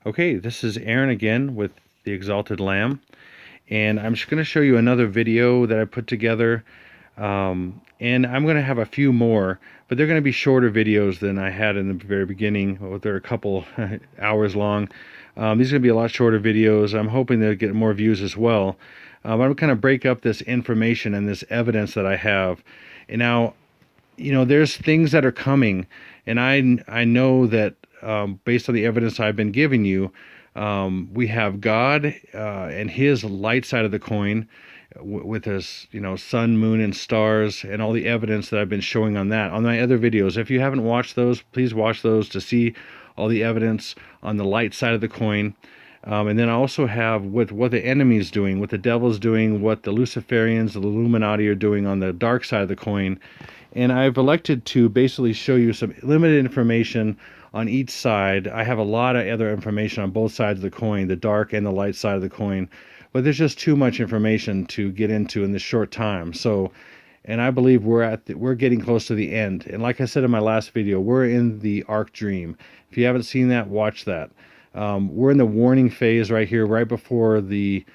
Okay, this is Aaron again with the Exalted Lamb, and I'm just going to show you another video that I put together, and I'm going to have a few more, but they're going to be shorter videos than I had in the very beginning. They're a couple hours long. These are going to be a lot shorter videos. I'm hoping they'll get more views as well. I'm going to kind of break up this information and this evidence that I have. And now, there's things that are coming, and I know that based on the evidence I've been giving you, we have God and His light side of the coin with His, sun, moon, and stars, and all the evidence that I've been showing on that on my other videos. If you haven't watched those, please watch those to see all the evidence on the light side of the coin. And then I also have what the enemy's doing, what the devil's doing, what the Luciferians, the Illuminati are doing on the dark side of the coin. And I've elected to basically show you some limited information on each side. I have a lot of other information on both sides of the coin, the dark and the light side of the coin, but there's just too much information to get into in this short time. So, and I believe we're getting close to the end. And like I said in my last video, we're in the arc dream. If you haven't seen that, watch that. We're in the warning phase right here, right before the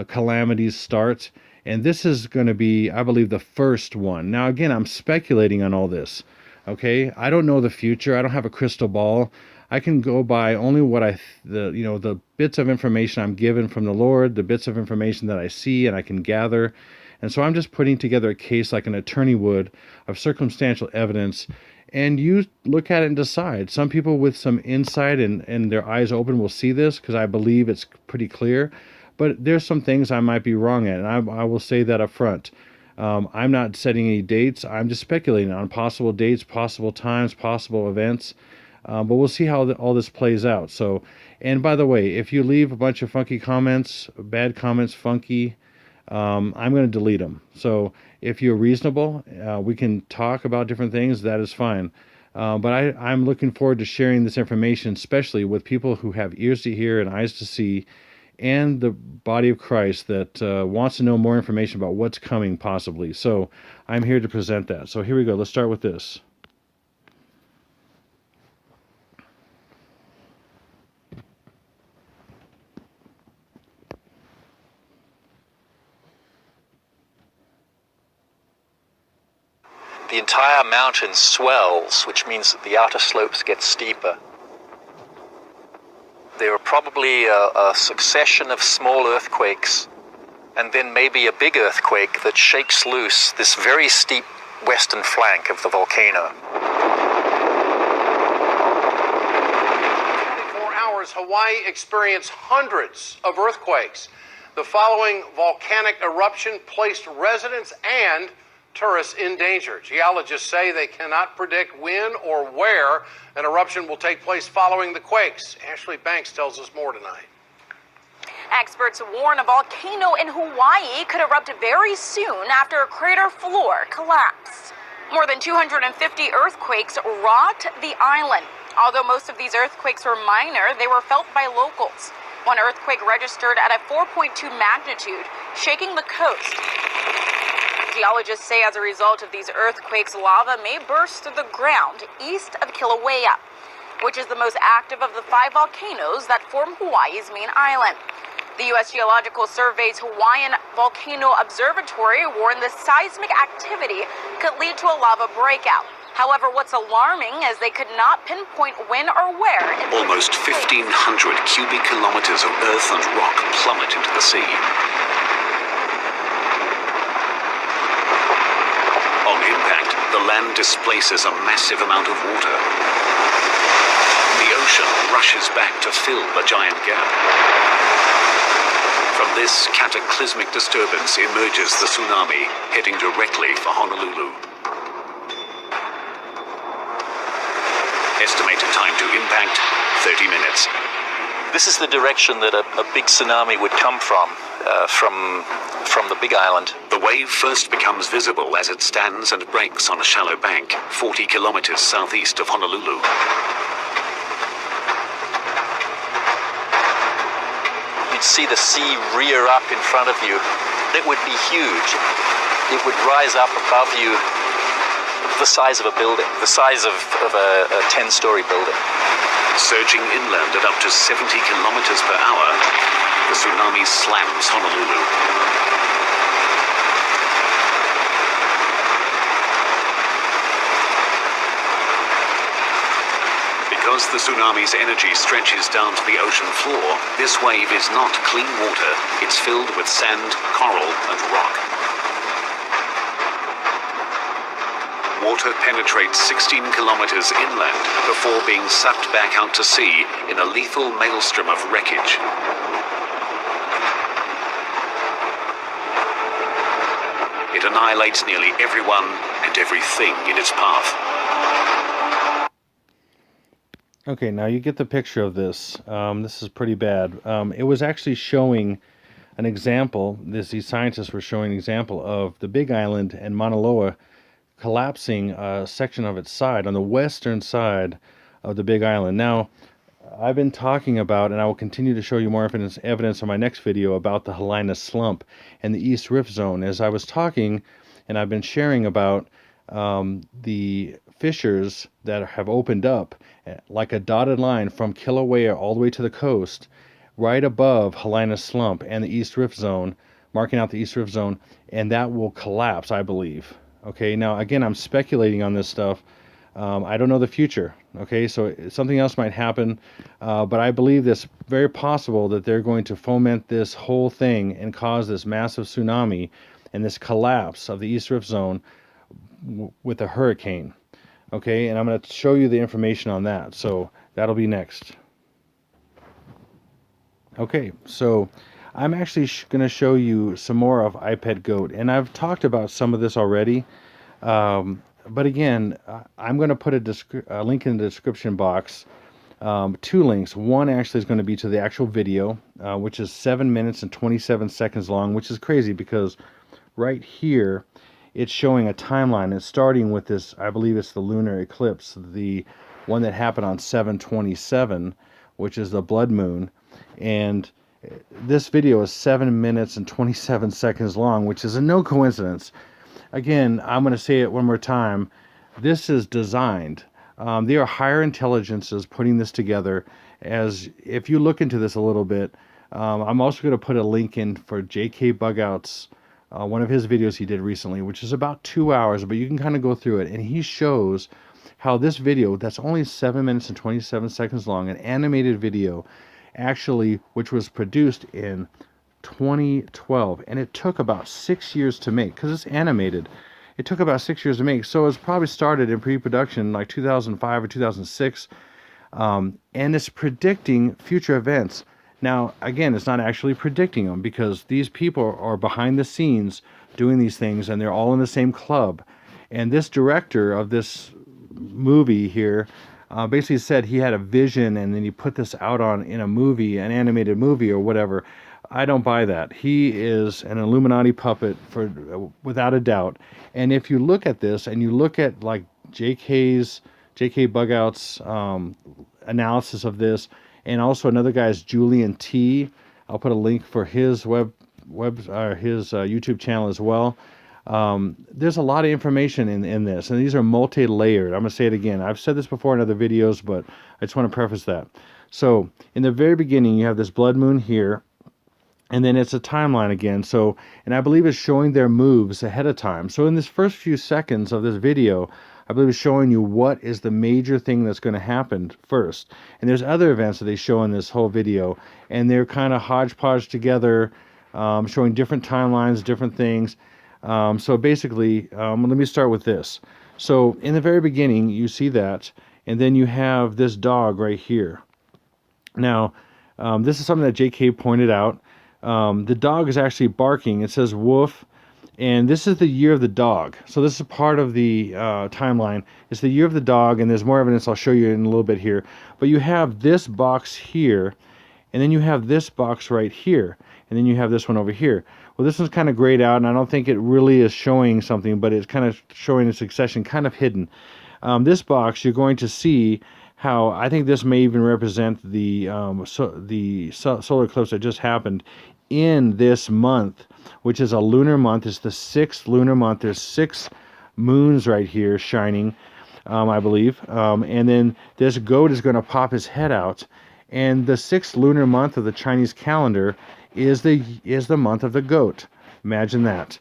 calamities start. And this is going to be, I believe, the first one. Now, again, I'm speculating on all this. Okay, I don't know the future. I don't have a crystal ball. I can go by only what the bits of information I'm given from the Lord, the bits of information that I see and I can gather. And so I'm just putting together a case like an attorney would of circumstantial evidence. And you look at it and decide. Some people with some insight and their eyes open will see this because I believe it's pretty clear. But there's some things I might be wrong at, and I will say that up front. I'm not setting any dates. I'm just speculating on possible dates, possible times, possible events. But we'll see how all this plays out. So, and by the way, if you leave a bunch of funky comments, bad comments, funky, I'm going to delete them. So if you're reasonable, we can talk about different things. That is fine. But I'm looking forward to sharing this information, especially with people who have ears to hear and eyes to see, and the body of Christ that wants to know more information about what's coming possibly. So I'm here to present that. So here we go. Let's start with this. The entire mountain swells, which means that the outer slopes get steeper. There are probably a succession of small earthquakes, and then maybe a big earthquake that shakes loose this very steep western flank of the volcano. 24 hours, Hawaii experienced hundreds of earthquakes. The following volcanic eruption placed residents and tourists in danger. Geologists say they cannot predict when or where an eruption will take place following the quakes. Ashley Banks tells us more tonight. Experts warn a volcano in Hawaii could erupt very soon after a crater floor collapsed. More than 250 earthquakes rocked the island. Although most of these earthquakes were minor, they were felt by locals. One earthquake registered at a 4.2 magnitude, shaking the coast. Geologists say as a result of these earthquakes, lava may burst through the ground east of Kilauea, which is the most active of the 5 volcanoes that form Hawaii's main island. The U.S. Geological Survey's Hawaiian Volcano Observatory warned the seismic activity could lead to a lava breakout. However, what's alarming is they could not pinpoint when or where. Almost 1,500 cubic kilometers of earth and rock plummet into the sea. On impact, the land displaces a massive amount of water. The ocean rushes back to fill the giant gap. From this cataclysmic disturbance emerges the tsunami, heading directly for Honolulu. Estimated time to impact, 30 minutes. This is the direction that a big tsunami would come from the Big Island. The wave first becomes visible as it stands and breaks on a shallow bank, 40 kilometers southeast of Honolulu. You'd see the sea rear up in front of you. It would be huge. It would rise up above you the size of a building, the size of a 10-story building. Surging inland at up to 70 kilometers per hour, the tsunami slams Honolulu. Because the tsunami's energy stretches down to the ocean floor, this wave is not clean water. It's filled with sand, coral, and rock. Water penetrates 16 kilometers inland before being sucked back out to sea in a lethal maelstrom of wreckage. It annihilates nearly everyone and everything in its path. Okay, now you get the picture of this. This is pretty bad. It was actually showing an example. These scientists were showing an example of the Big Island and Mauna Loa collapsing a section of its side on the western side of the Big Island. Now, I've been talking about, and I will continue to show you more evidence on my next video about the Hilina Slump and the East Rift Zone. As I was talking, and I've been sharing about the fissures that have opened up like a dotted line from Kilauea all the way to the coast, right above Hilina Slump and the East Rift Zone, marking out the East Rift Zone, and that will collapse, I believe. Okay, now again, I'm speculating on this stuff. I don't know the future. Okay, so something else might happen, but I believe it's very possible that they're going to foment this whole thing and cause this massive tsunami and this collapse of the East Rift Zone with a hurricane. Okay, and I'm going to show you the information on that. So that'll be next. Okay, so I'm actually going to show you some more of Jkbugout, and I've talked about some of this already, but again, I'm going to put a link in the description box, 2 links. One actually is going to be to the actual video, which is 7 minutes and 27 seconds long, which is crazy because right here it's showing a timeline. It's starting with this, I believe it's the lunar eclipse, the one that happened on 7/27, which is the blood moon, and this video is 7 minutes and 27 seconds long, which is no coincidence. Again, I'm going to say it one more time. This is designed. There are higher intelligences putting this together. As if you look into this a little bit, I'm also going to put a link in for Jkbugout's one of his videos he did recently, which is about 2 hours, but you can kind of go through it, and he shows how this video, that's only 7 minutes and 27 seconds long, an animated video, actually, which was produced in 2012, and it took about 6 years to make, because it's animated. It took about 6 years to make, so it's probably started in pre-production like 2005 or 2006, and it's predicting future events. Now, again, it's not actually predicting them, because these people are behind the scenes doing these things, and they're all in the same club. And this director of this movie here basically said he had a vision, and then he put this out in a movie, an animated movie or whatever. I don't buy that. He is an Illuminati puppet without a doubt. And if you look at this and you look at like Jkbugout's analysis of this, and also another guy's Julian T, I'll put a link for his YouTube channel as well. There's a lot of information in this, and these are multi-layered. I'm going to say it again. I've said this before in other videos, but I just want to preface that. So in the very beginning, you have this blood moon here, and then it's a timeline again. So, and I believe it's showing their moves ahead of time. So in this first few seconds of this video, I believe it's showing you what is the major thing that's going to happen first. And there's other events that they show in this whole video, and they're kind of hodgepodge together, showing different timelines, different things. So basically, let me start with this. So in the very beginning, you see that, and then you have this dog right here. Now, this is something that JK pointed out. The dog is actually barking. It says woof, and this is the year of the dog. So this is part of the timeline. It's the year of the dog, and there's more evidence I'll show you in a little bit here. But you have this box here, and then you have this box right here, and then you have this one over here. Well, this one's kind of grayed out, and I don't think it really is showing something, but it's kind of showing a succession, kind of hidden. This box, you're going to see how I think this may even represent the solar eclipse that just happened in this month, which is a lunar month. It's the 6th lunar month. There's 6 moons right here shining. I believe. And then this goat is going to pop his head out. And the 6th lunar month of the Chinese calendar is the month of the goat. Imagine that.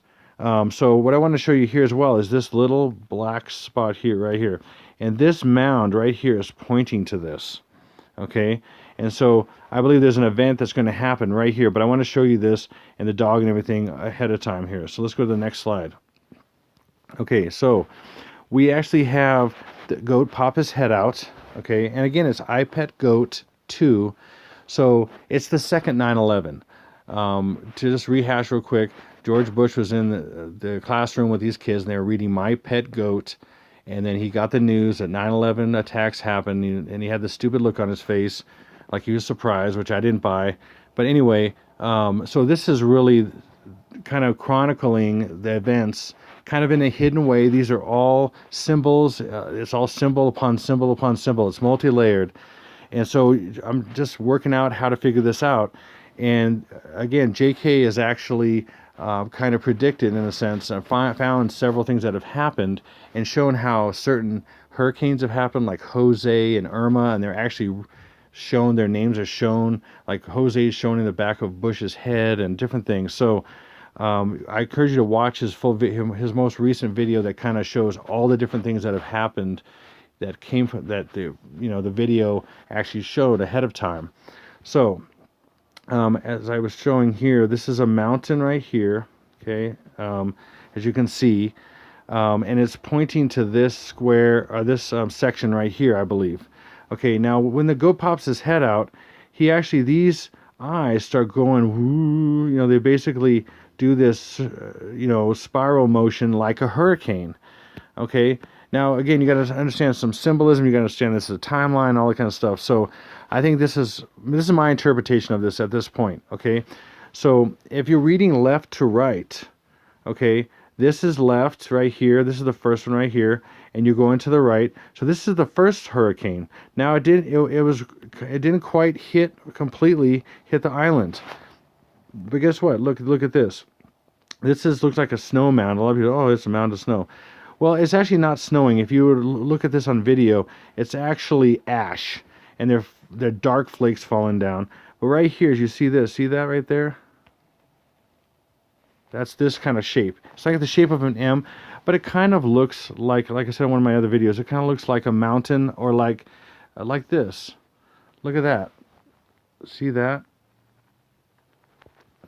So what I want to show you here as well is this little black spot here, right here. And this mound right here is pointing to this. Okay? And so I believe there's an event that's going to happen right here. But I want to show you this and the dog and everything ahead of time here. So let's go to the next slide. Okay, so we actually have the goat pop his head out. Okay? And again, it's I Pet Goat 2. So it's the second 9/11. To just rehash real quick, George Bush was in the classroom with these kids, and they were reading My Pet Goat, and then he got the news that 9/11 attacks happened, and he had this stupid look on his face, like he was surprised, which I didn't buy. But anyway, so this is really kind of chronicling the events, kind of in a hidden way. These are all symbols. It's all symbol upon symbol upon symbol. It's multi-layered. And so I'm just working out how to figure this out. And again, JK is actually kind of predicted, in a sense, found several things that have happened and shown how certain hurricanes have happened, like Jose and Irma, and they're actually shown, their names are shown, like Jose is shown in the back of Bush's head and different things. So I encourage you to watch his his most recent video that kind of shows all the different things that have happened that came from that the video actually showed ahead of time. So as I was showing here, this is a mountain right here, okay, as you can see, and it's pointing to this square, or this section right here, I believe. Okay, now when the goat pops his head out, he actually, these eyes start going, whoo, they basically do this, spiral motion like a hurricane, okay? Now, again, you got to understand some symbolism. You got to understand this is a timeline, all that kind of stuff. So I think this is my interpretation of this at this point, okay? So if you're reading left to right, okay, this is left right here. This is the first one right here, and you're going to the right. So this is the first hurricane. Now it didn't quite completely hit the island. But guess what? Look at this. Looks like a snow mound. A lot of people, oh, it's a mound of snow. Well, it's actually not snowing. If you were to look at this on video, it's actually ash, and they're dark flakes falling down. But right here, as you see this, see that right there? That's this kind of shape. It's like the shape of an M, but it kind of looks like I said in one of my other videos, it kind of looks like a mountain, or like this. Look at that. See that?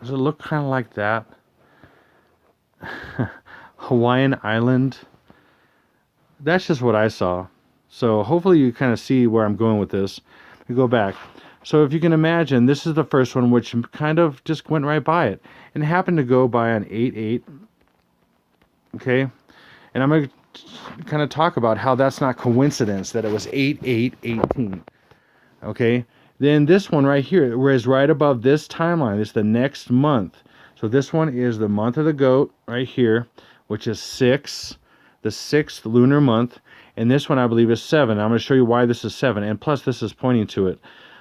Does it look kind of like that? Hawaiian island. That's just what I saw. So hopefully you kind of see where I'm going with this. We go back. So if you can imagine, this is the first one, which kind of just went right by it. And it happened to go by on 8/8. Okay? And I'm going to kind of talk about how that's not coincidence, that it was 8/8/18. Okay? Then this one right here, whereas right above this timeline, this is the next month. So this one is the month of the goat right here, which is 6, the 6th lunar month. And this one, I believe, is 7. I'm going to show you why this is 7. And plus, this is pointing to it.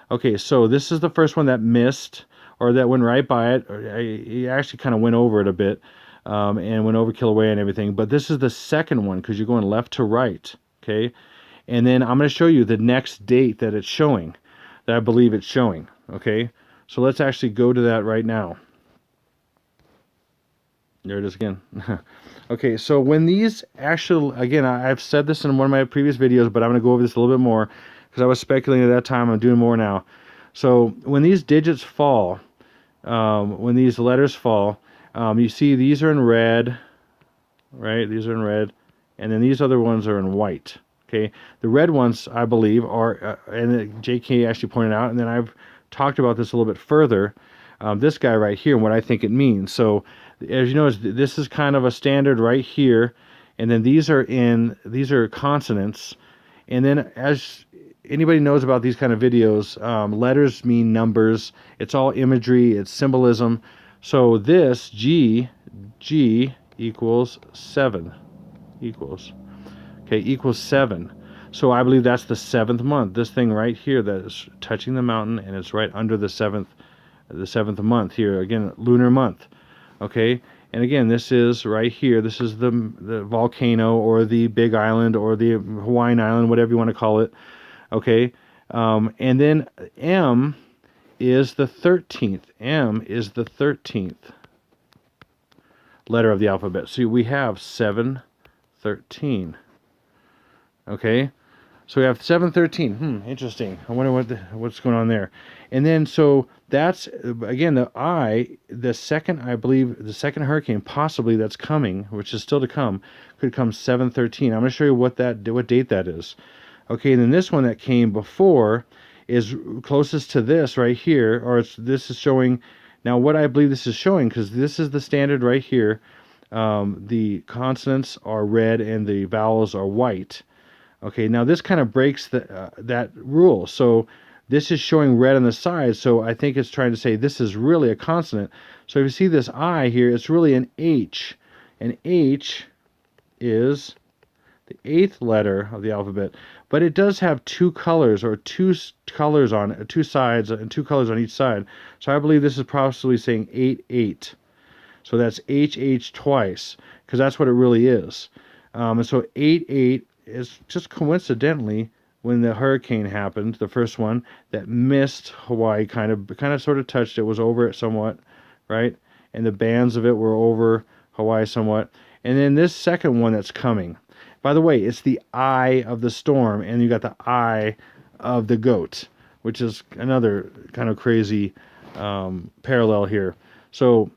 Okay, so this is the first one that missed, or that went right by it. He actually kind of went over it a bit, and went over Kilauea and everything. But this is the second one, because you're going left to right. Okay? And then I'm going to show you the next date that it's showing, that I believe it's showing. Okay? So let's actually go to that right now. There it is again. Okay, so when these actually, again, I've said this in one of my previous videos, but I'm going to go over this a little bit more, because I was speculating at that time. I'm doing more now. So when these digits fall, when these letters fall, you see these are in red, right? These are in red, and then these other ones are in white. Okay, the red ones, I believe, are, and JK actually pointed out, and then I've talked about this a little bit further. This guy right here, and what I think it means. So as you notice, this is kind of a standard right here, and then these are consonants, and then as anybody knows about these kind of videos, letters mean numbers. It's all imagery, it's symbolism. So this G equals 7 equals equals 7. So I believe that's the 7th month. This thing right here that is touching the mountain, and it's right under the 7th month here, again, lunar month. Okay, And again, this is right here. This is the volcano, or the Big Island, or the Hawaiian Island, whatever you want to call it. Okay, and then M is the 13th. M is the 13th letter of the alphabet. So we have 713. Okay, so we have 713. Interesting. I wonder what's going on there. And then, so that's, again, the second, I believe, the second hurricane possibly that's coming, which is still to come, could come 713. I'm going to show you what date that is. Okay, and then this one that came before is closest to this right here, or this is showing, now what I believe this is showing, because this is the standard right here, the consonants are red and the vowels are white. Okay, now this kind of breaks that rule. So this is showing red on the side, so I think it's trying to say this is really a consonant. So if you see this I here, it's really an H. And H is the 8th letter of the alphabet. But it does have two colors, or two colors on two sides, and two colors on each side. So I believe this is possibly saying 8-8. So that's HH twice, because that's what it really is. And so 8-8 is just coincidentally when the hurricane happened, the first one that missed Hawaii, kind of sort of touched it, was over it somewhat, right? And the bands of it were over Hawaii somewhat. And then this second one that's coming, by the way, it's the eye of the storm, and you got the eye of the goat, which is another kind of crazy parallel here. So,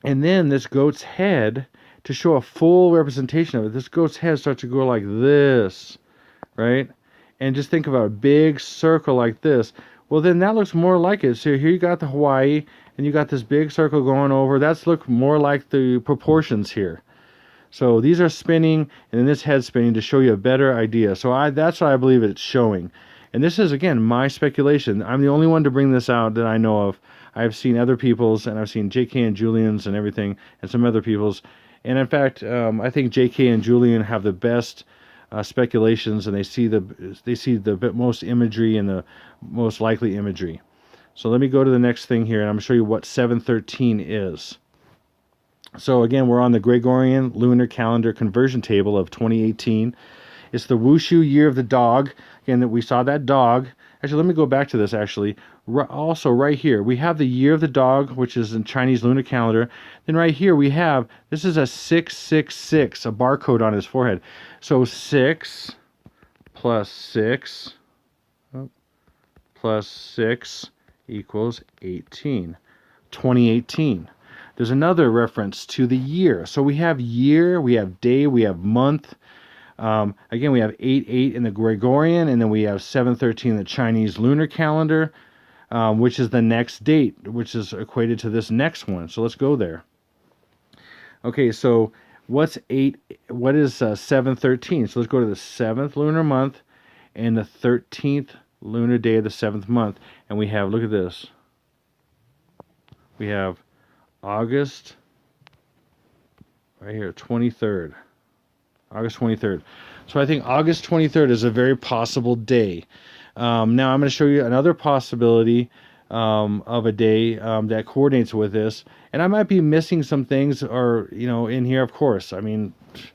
and then this goat's head, to show a full representation of it, this goat's head starts to go like this, right? And just think about a big circle like this. Well, then that looks more like it. So here you got the Hawaii, and you got this big circle going over. That's look more like the proportions here. So these are spinning, and then this head spinning to show you a better idea. So that's what I believe it's showing. And this is, again, my speculation. I'm the only one to bring this out that I know of. I've seen other people's, and I've seen JK and Julian's and everything, and some other people's. And in fact, I think JK and Julian have the best speculations, and they see the most imagery and the most likely imagery. So let me go to the next thing here, and I'm going to show you what 713 is. So again, we're on the Gregorian lunar calendar conversion table of 2018. It's the Wushu year of the dog. Again, that we saw that dog. Actually, let me go back to this actually. Also right here, we have the year of the dog, which is in Chinese lunar calendar. Then right here we have, this is a 666, a barcode on his forehead. So 6 plus 6 plus 6 equals 18. 2018. There's another reference to the year. So we have year, we have day, we have month. Again, we have 8-8 in the Gregorian, and then we have 713 in the Chinese lunar calendar, which is the next date, which is equated to this next one. So let's go there. Okay, so what is 713? So let's go to the 7th lunar month and the 13th lunar day of the 7th month. And we have, look at this. We have August, right here, 23rd. August 23rd. So I think August 23rd is a very possible day. Now I'm going to show you another possibility of a day that coordinates with this. And I might be missing some things, or, in here, of course. I mean,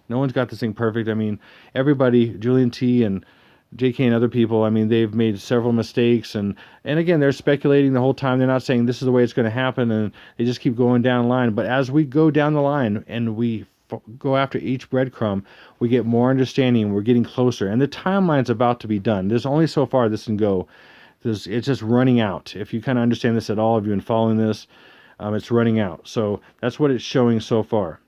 no one's got this thing perfect. I mean, everybody, Julian T and JK and other people, I mean, they've made several mistakes, and again, they're speculating the whole time. They're not saying this is the way it's going to happen, and they just keep going down the line. But as we go down the line and we go after each breadcrumb, we get more understanding. We're getting closer, and the timeline's about to be done. There's only so far this can go. It's just running out. If you kind of understand this at all, if you've been following this, it's running out. So that's what it's showing so far.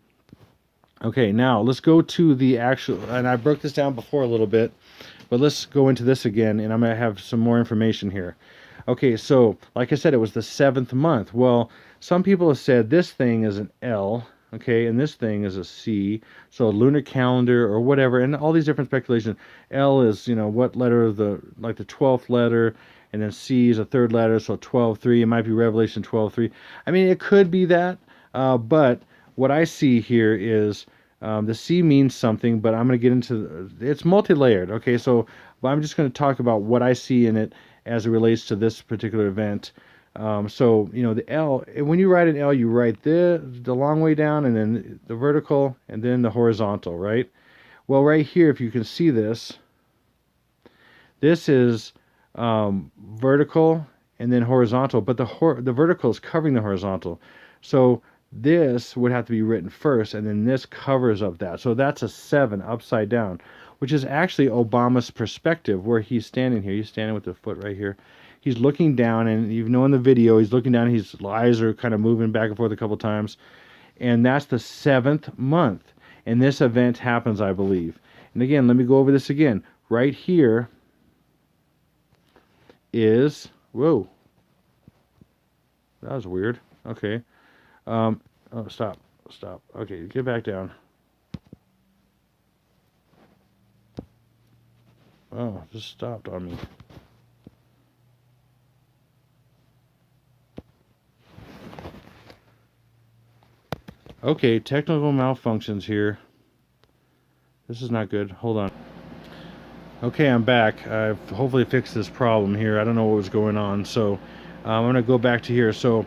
Okay, now let's go to the actual, and I broke this down before a little bit, but let's go into this again, and I'm going to have some more information here. Okay, so like I said, it was the 7th month. Well, some people have said this thing is an L, okay, and this thing is a C, so a lunar calendar or whatever, and all these different speculations. L is, what letter of the 12th letter, and then C is a 3rd letter, so 12-3. It might be Revelation 12-3. I mean, it could be that, but what I see here is the C means something, but I'm going to get into it's multi-layered. Okay, so but I'm just going to talk about what I see in it as it relates to this particular event. So, you know, the L, when you write an L, you write the long way down, and then the vertical, and then the horizontal, right? Well, right here, if you can see this, this is vertical and then horizontal, but the vertical is covering the horizontal. So this would have to be written first, and then this covers up that. So that's a 7 upside down, which is actually Obama's perspective, where he's standing here. He's standing with the foot right here. He's looking down, and you know in the video, he's looking down. His eyes are kind of moving back and forth a couple times. And that's the 7th month. And this event happens, I believe. And again, let me go over this again. Right here is, whoa, that was weird. Okay. Oh, stop. Okay, get back down. Oh, just stopped on me. Okay, technical malfunctions here. This is not good. Hold on. Okay, I'm back. I've hopefully fixed this problem here. I don't know what was going on, so I'm going to go back to here. So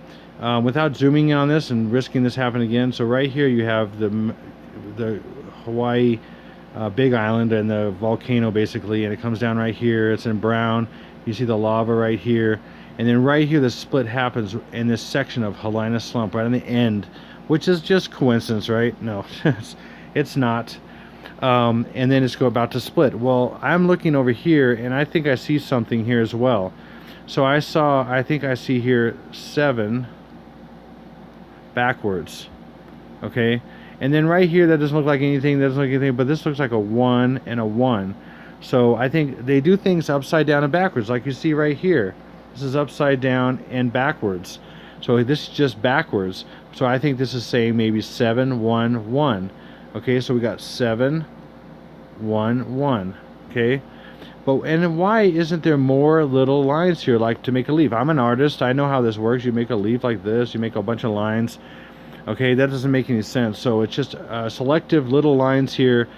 without zooming in on this and risking this happening again, so right here you have the Hawaii Big Island and the volcano basically, and it comes down right here. It's in brown. You see the lava right here, and then right here the split happens in this section of Hilina Slump right on the end, which is just coincidence, right? No, it's not. And then it's about to split. Well, I'm looking over here, and I think I see something here as well. So I think I see here 7 backwards. Okay, and then right here that doesn't look like anything. That doesn't look like anything, but this looks like a 1 and a 1. So I think they do things upside down and backwards, like you see right here. This is upside down and backwards. So this is just backwards. So I think this is saying maybe 7 1 1. Okay, so we got 7 1 1. Okay, but and why isn't there more little lines here, like to make a leaf? I'm an artist. I know how this works. You make a leaf like this. You make a bunch of lines. Okay, that doesn't make any sense. So it's just selective little lines here.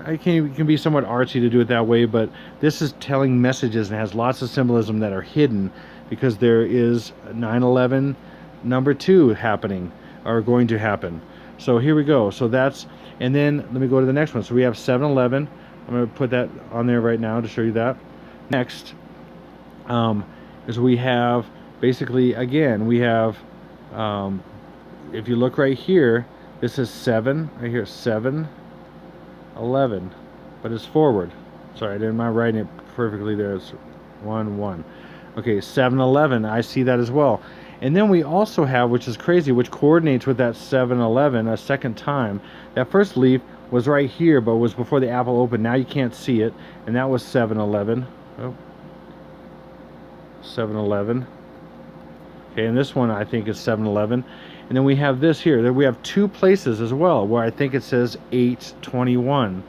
It can be somewhat artsy to do it that way, but this is telling messages and has lots of symbolism that are hidden, because there is 9/11 number 2 happening, or going to happen. So here we go. So that's, and then let me go to the next one. So we have 7/11. I'm going to put that on there right now to show you that. Next is we have basically, again, we have, if you look right here, this is 7, right here, 7/11, but it's forward. Sorry, I didn't mind writing it perfectly there. It's 1 1. Okay, 7/11, I see that as well. And then we also have, which is crazy, which coordinates with that 7/11 a second time. That first leaf was right here, but was before the apple opened. Now you can't see it, and that was 7/11. Oh, 7/11. Okay, and this one I think is 7/11. And then we have this here. Then we have 2 places as well where I think it says 8/21.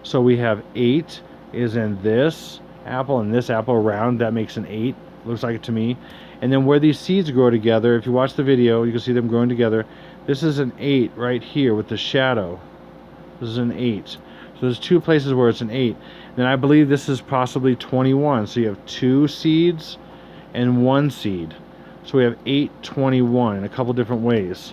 So we have 8 is in this apple, and this apple around, that makes an 8. Looks like it to me. And then where these seeds grow together, if you watch the video, you can see them growing together. This is an 8 right here with the shadow. This is an 8. So there's 2 places where it's an 8. Then I believe this is possibly 21. So you have 2 seeds and 1 seed. So we have 8/21 in a couple different ways.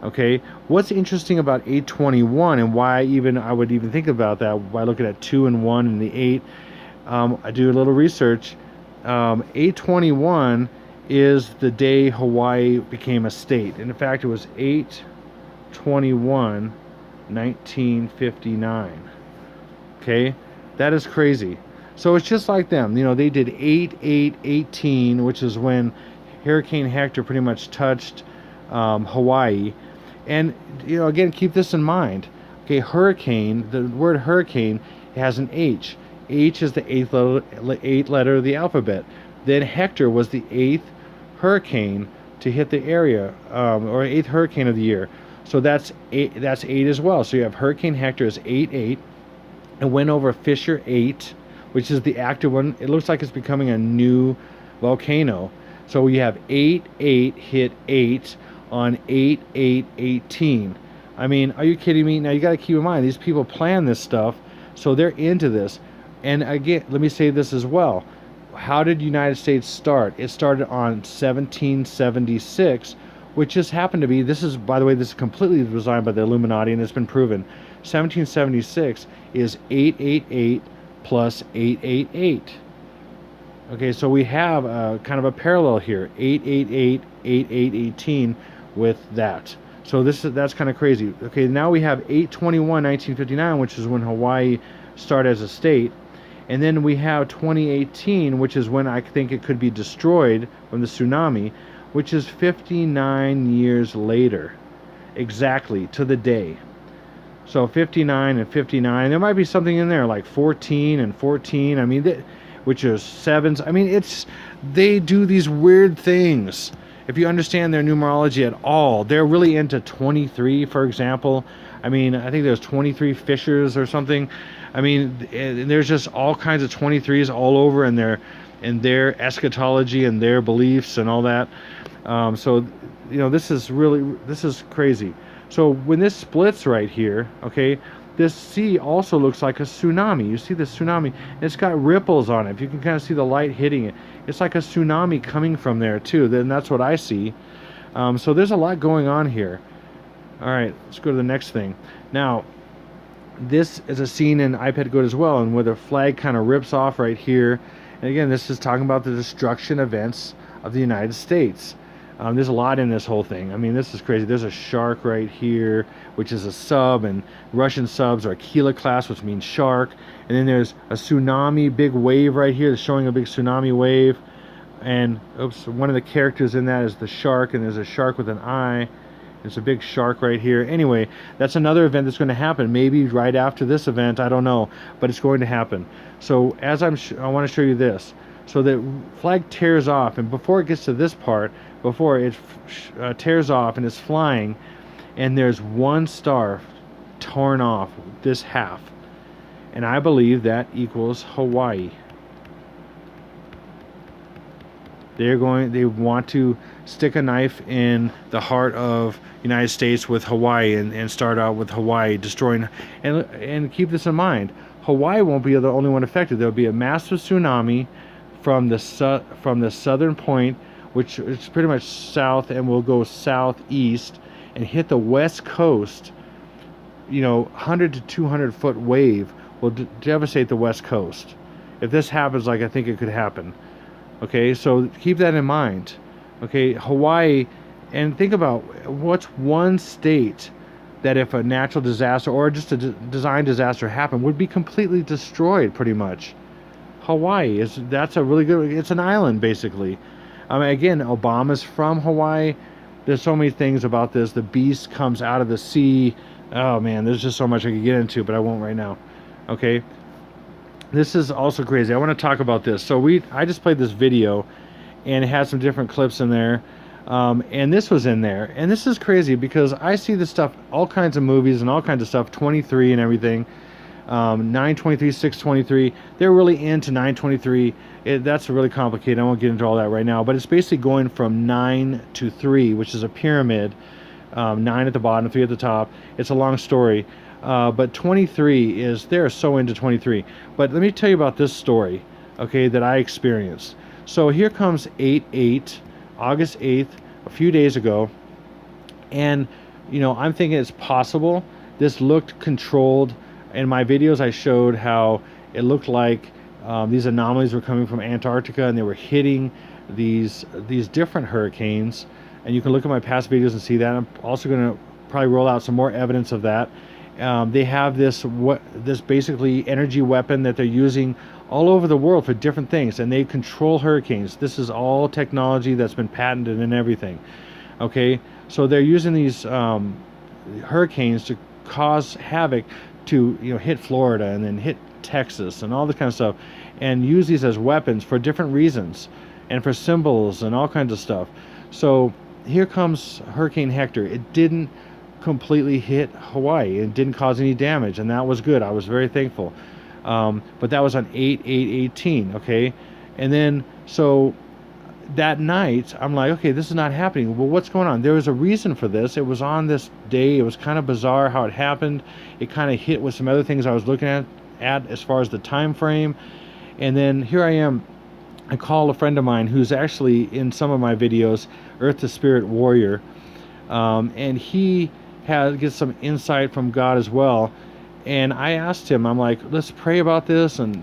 Okay, what's interesting about 8/21 and why I would even think about that by looking at 2 and 1 and the 8, I do a little research. 8/21 is the day Hawaii became a state. And in fact, it was 8/21 1959. Okay, that is crazy. So it's just like them, you know, they did 8/8/18, which is when Hurricane Hector pretty much touched Hawaii. And you know, again, keep this in mind. Okay, hurricane, the word hurricane has an H. H is the 8th letter of the alphabet. Then Hector was the 8th hurricane to hit the area, or 8th hurricane of the year. So that's 8 as well. So you have Hurricane Hector is 8/8. It went over Fisher 8, which is the active one. It looks like it's becoming a new volcano. So we have 8/8 hit 8 on 8/8/18. I mean, are you kidding me? Now you got to keep in mind, these people plan this stuff, so they're into this. And again, let me say this as well. how did United States start? It started on 1776, which just happened to be, this is, by the way, this is completely designed by the Illuminati, and it's been proven. 1776 is 888 plus 888. Okay, so we have a kind of a parallel here, 888, 8818 with that. So that's kind of crazy. Okay, now we have 821, 1959, which is when Hawaii started as a state. And then we have 2018, which is when I think it could be destroyed from the tsunami, which is 59 years later, exactly to the day. So 59 and 59, there might be something in there like 14 and 14. I mean, which is sevens. I mean, they do these weird things. If you understand their numerology at all, they're really into 23, for example. I mean, I think there's 23 fishers or something. I mean, there's just all kinds of 23s all over in their eschatology and their beliefs and all that. So, you know, this is crazy. So when this splits right here, okay, this sea also looks like a tsunami. You see the tsunami, it's got ripples on it. If you can kind of see the light hitting it, it's like a tsunami coming from there too. Then that's what I see. So there's a lot going on here. All right, let's go to the next thing. Now, this is a scene in iPad Goat as well, and where the flag kind of rips off right here. And again, this is talking about the destruction events of the United States. There's a lot in this whole thing. I mean, this is crazy. There's a shark right here, which is a sub, and Russian subs are Aquila class, which means shark. And then there's a tsunami, big wave right here. It's showing a big tsunami wave. And oops, one of the characters in that is the shark, and there's a shark with an eye. There's a big shark right here. Anyway, that's another event that's going to happen. Maybe right after this event, I don't know, but it's going to happen. So as I want to show you this. So the flag tears off, and before it gets to this part, before it tears off and it's flying, and there's one star torn off, this half, and I believe that equals Hawaii. They want to stick a knife in the heart of United States with Hawaii, and start out with Hawaii destroying, and keep this in mind, Hawaii won't be the only one affected. There'll be a massive tsunami from the southern point, which is pretty much south, and will go southeast and hit the west coast. You know, 100 to 200 foot wave will devastate the west coast. If this happens, like I think it could happen. Okay, so keep that in mind. Okay, Hawaii, and think about what's one state that if a natural disaster or just a design disaster happened would be completely destroyed pretty much. Hawaii that's a really good, it's an island basically. I mean, again, Obama's from Hawaii. There's so many things about this. The beast comes out of the sea. Oh man, there's just so much I could get into, but I won't right now. Okay, this is also crazy. I want to talk about this. So I just played this video, and it had some different clips in there, and this was in there, and this is crazy because I see this stuff, all kinds of movies and all kinds of stuff, 23 and everything. 923, 623, they're really into 923. That's really complicated. I won't get into all that right now, but it's basically going from 9 to 3, which is a pyramid. 9 at the bottom, 3 at the top. It's a long story, but 23 is, they're so into 23. But let me tell you about this story, okay, that I experienced. So here comes 8/8, August 8th, a few days ago, and you know, I'm thinking it's possible this looked controlled. In my videos, I showed how it looked like these anomalies were coming from Antarctica, and they were hitting these different hurricanes. And you can look at my past videos and see that. I'm also going to probably roll out some more evidence of that. They have this basically energy weapon that they're using all over the world for different things, and they control hurricanes. This is all technology that's been patented and everything. Okay, so they're using these hurricanes to cause havoc, to, you know, hit Florida and then hit Texas and all this kind of stuff, and use these as weapons for different reasons and for symbols and all kinds of stuff. So here comes Hurricane Hector. It didn't completely hit Hawaii. It didn't cause any damage, and that was good. I was very thankful. But that was on 8/8/18, okay? And then, so that night, I'm like, okay, this is not happening. Well, what's going on? There was a reason for this. It was on this day. It was kind of bizarre how it happened. It kind of hit with some other things I was looking at as far as the time frame. And then here I am I call a friend of mine who's actually in some of my videos, Earth to Spirit Warrior, and he gets some insight from God as well. And I asked him, I'm like, let's pray about this, and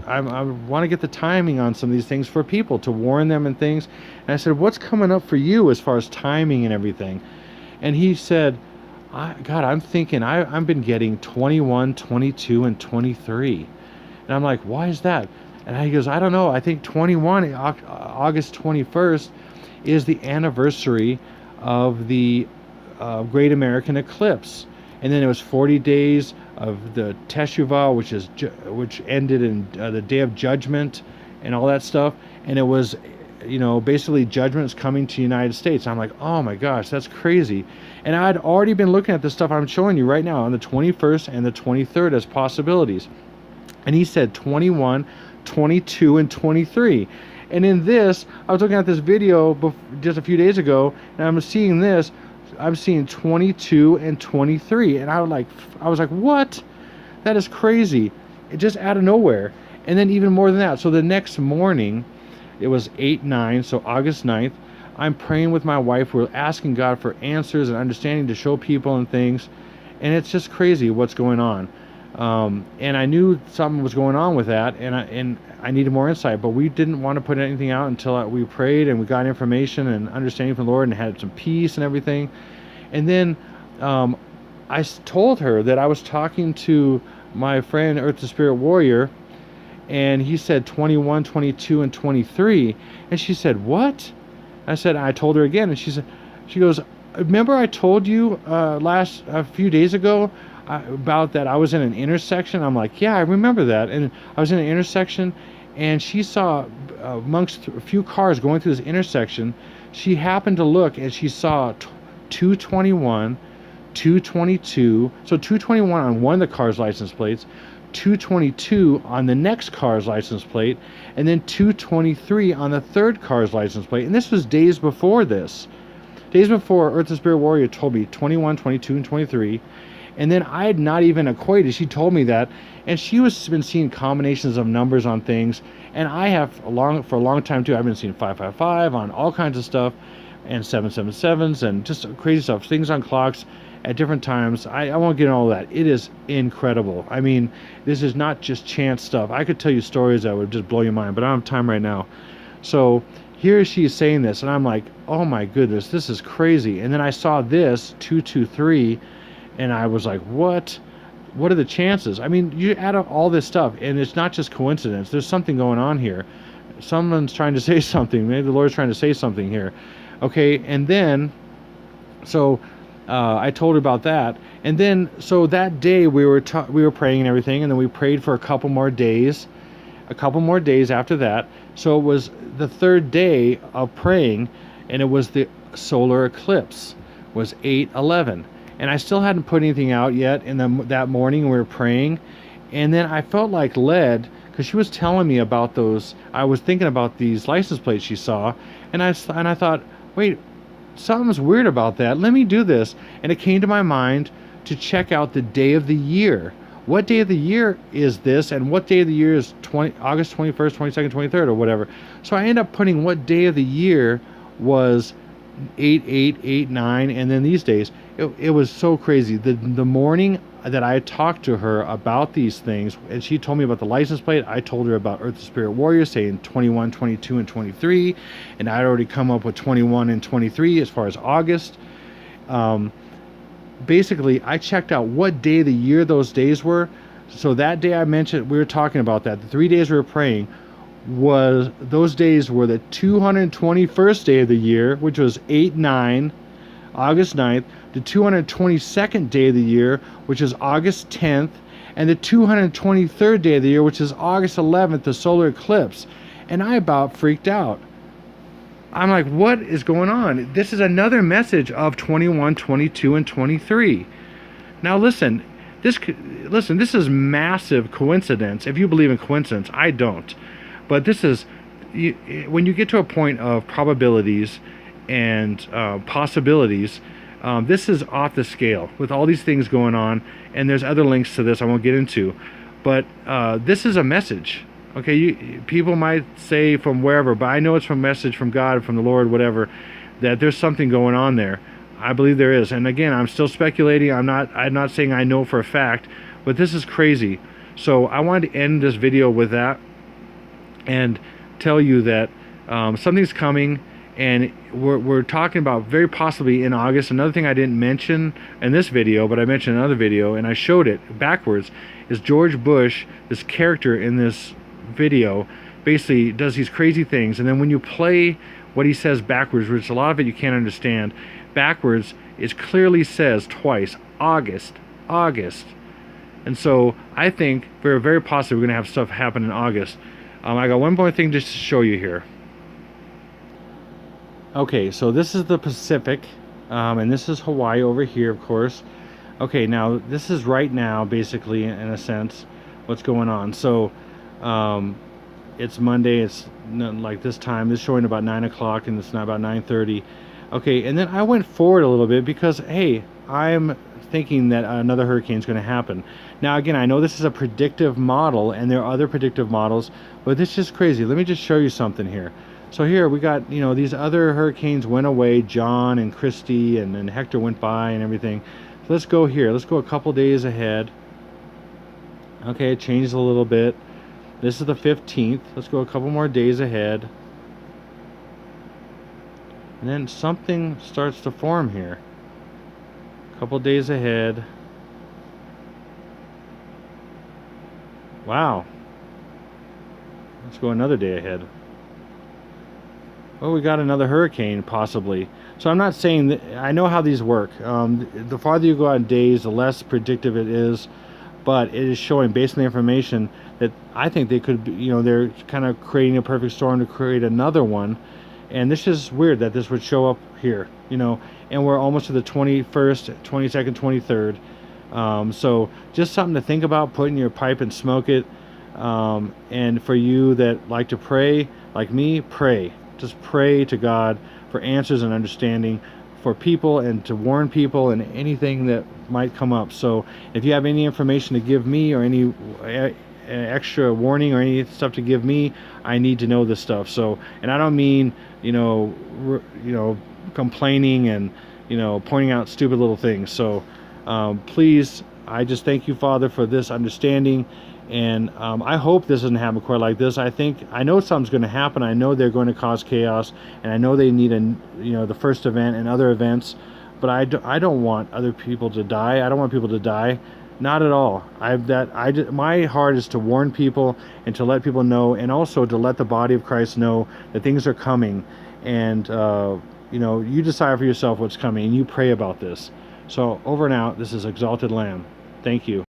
I want to get the timing on some of these things for people, to warn them and things. And I said, what's coming up for you as far as timing and everything? And he said, God, I'm thinking I've been getting 21, 22, and 23. And I'm like, why is that? And he goes, I don't know. I think 21, August 21st, is the anniversary of the Great American Eclipse. And then it was 40 days of the Teshuvah, which ended in the Day of Judgment and all that stuff. And it was, basically judgment's coming to the United States. I'm like, oh my gosh, that's crazy. And I'd already been looking at the stuff I'm showing you right now on the 21st and the 23rd as possibilities. And he said 21, 22, and 23. And in this, I was looking at this video just a few days ago, and I'm seeing 22 and 23, and I was like, what? That is crazy. It just out of nowhere. And then even more than that. So the next morning, it was 8/9, so August 9th. I'm praying with my wife. We're asking God for answers and understanding to show people and things. And it's just crazy what's going on. And I knew something was going on with that, and I needed more insight, but we didn't want to put anything out until we prayed and we got information and understanding from the Lord and had some peace and everything. And then I told her that I was talking to my friend Earth to Spirit Warrior, and he said 21, 22, and 23. And she said, what? I told her again, and she goes, remember I told you a few days ago about that I was in an intersection? I'm like, yeah, I remember that. And I was in an intersection, and she saw amongst a few cars going through this intersection, she happened to look, and she saw 221, 222, so 221 on one of the car's license plates, 222 on the next car's license plate, and then 223 on the third car's license plate. And this was days before this. Days before Earth to Spirit Warrior told me 21, 22, and 23. And then I had not even equated. She told me that, and she was been seeing combinations of numbers on things, and I have for a long time too. I've been seeing 555 on all kinds of stuff, and 777s, and just crazy stuff. Things on clocks at different times. I won't get into all that. It is incredible. I mean, this is not just chance stuff. I could tell you stories that would just blow your mind, but I don't have time right now. So here she is saying this, and I'm like, oh my goodness, this is crazy. And then I saw this 223. And I was like, what are the chances? I mean, you add up all this stuff, and it's not just coincidence. There's something going on here. Someone's trying to say something. Maybe the Lord's trying to say something here. Okay, and then, so I told her about that. And then, so that day we were praying and everything, and then we prayed for a couple more days after that. So it was the third day of praying, and it was the solar eclipse, was 8/11. And I still hadn't put anything out yet that morning we were praying. And then I felt like led, because she was telling me about those. I was thinking about these license plates she saw, and I thought, wait, something's weird about that. Let me do this. And it came to my mind to check out the day of the year. What day of the year is this, and what day of the year is August 21st, 22nd, 23rd, or whatever. So I ended up putting what day of the year was 8/8, 8/9, and then these days. It was so crazy. The morning that I talked to her about these things, and she told me about the license plate, I told her about Earth to Spirit Warrior saying 21, 22, and 23, and I'd already come up with 21 and 23 as far as August. Basically, I checked out what day of the year those days were. So that day I mentioned, we were talking about that. The 3 days we were praying, those days were the 221st day of the year, which was 8/9, August 9th, the 222nd day of the year, which is August 10th, and the 223rd day of the year, which is August 11th, the solar eclipse. And I about freaked out. I'm like, what is going on? This is another message of 21, 22, and 23. Now listen, this is massive coincidence. If you believe in coincidence, I don't. But this is, when you get to a point of probabilities and possibilities, this is off the scale with all these things going on, and there's other links to this I won't get into, but this is a message. Okay, people might say from wherever, but I know it's from message from God, from the Lord, whatever, that there's something going on there. I believe there is. And again, I'm still speculating. I'm not saying I know for a fact, but this is crazy. So I wanted to end this video with that and tell you that something's coming, and we're talking about very possibly in August. Another thing I didn't mention in this video, but I mentioned in another video, and I showed it backwards, is George Bush, this character in this video, basically does these crazy things, and then when you play what he says backwards, which a lot of it you can't understand, backwards, it clearly says twice, August, August. And so I think very, very possibly we're going to have stuff happen in August. I got one more thing just to show you here. Okay, so this is the Pacific, and this is Hawaii over here, of course. Okay, now this is right now, basically, in a sense, what's going on. So it's Monday, it's like this time, this is showing about 9 o'clock, and it's now about 9:30. Okay, and then I went forward a little bit because, hey, I'm thinking that another hurricane is going to happen. Now, again, I know this is a predictive model, and there are other predictive models, but this is just crazy. Let me just show you something here. So here we got, you know, these other hurricanes went away, John and Christy, and then Hector went by and everything. So let's go here. Let's go a couple days ahead. Okay, it changed a little bit. This is the 15th. Let's go a couple more days ahead. And then something starts to form here. A couple days ahead. Wow. Let's go another day ahead. Well, we got another hurricane, possibly. So I'm not saying that, I know how these work. The farther you go out in days, the less predictive it is. But it is showing, based on the information, that I think they could, you know, they're kind of creating a perfect storm to create another one. And this is weird that this would show up here, you know. And we're almost to the 21st, 22nd, 23rd. So just something to think about, put in your pipe and smoke it. And for you that like to pray, like me, pray. Just pray to God for answers and understanding for people, and to warn people and anything that might come up. So if you have any information to give me, or any extra warning or any stuff to give me, I need to know this stuff. So, and I don't mean, you know, complaining and, you know, pointing out stupid little things. So please, I just thank you, Father, for this understanding. And I hope this doesn't happen quite like this. I know something's going to happen. I know they're going to cause chaos, and I know they need the first event and other events. But I don't want other people to die. I don't want people to die, not at all. My heart is to warn people and to let people know, and also to let the body of Christ know that things are coming. And you know, you decide for yourself what's coming, and you pray about this. So over and out. This is Exalted Lamb. Thank you.